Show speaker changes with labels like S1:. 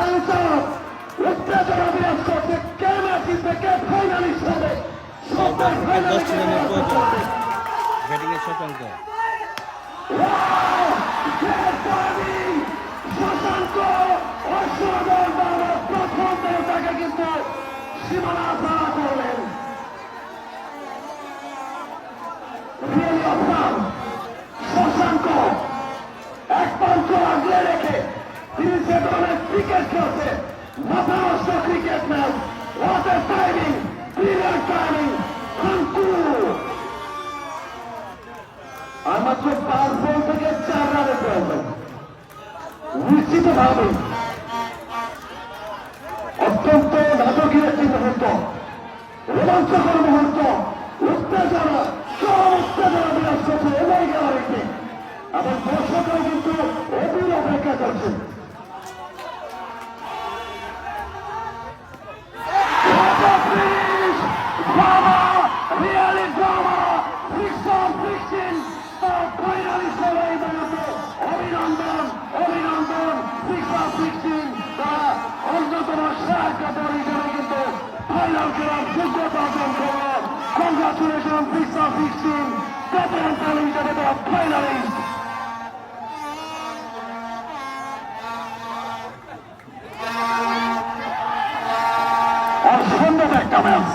S1: চলাচল উত্তেজনা বিরাজ করছে। কে ম্যাচ জিতবে, কে ফাইনালিস্ট হবে, সবাই ফাইনালিস্ট হবে।
S2: ব্যাটিংয়ের শশাঙ্ক
S1: শশাঙ্ক অসাধারণ প্রথম তাকে কিন্তু সীমানা ছাড়া করলেন। শশাঙ্ক এক পাঞ্চ আগলে রেখে তিনি যে ধরনের ক্রিকেট খেলছে, মাথা নষ্ট cricket match. What a timing, brilliant timing, আঙ্কু। আর মাত্র 5 বল থেকে 4 রানের প্রয়োজন। নিশ্চিত ভাবে অত্যন্ত নাটকীয় একটি মুহূর্ত, রোমাঞ্চকর মুহূর্ত, উত্তেজনা, চরম উত্তেজনা বিরাজ করছে এবার গ্যালারিতে এবং দর্শকরাও কিন্তু অধীর অপেক্ষা করছে। অভিনন্দন, অভিনন্দন, 6/16 তারা অন্যতম সেরা কাপড় হিসেবে কিন্তু ফাইনাল খেলার যোগ্যতা অর্জন করল। কংগ্রাচুলেশন 6/16 কাপড় দল হিসেবে তারা ফাইনালিস্ট। আর সুন্দর একটা ম্যাচ।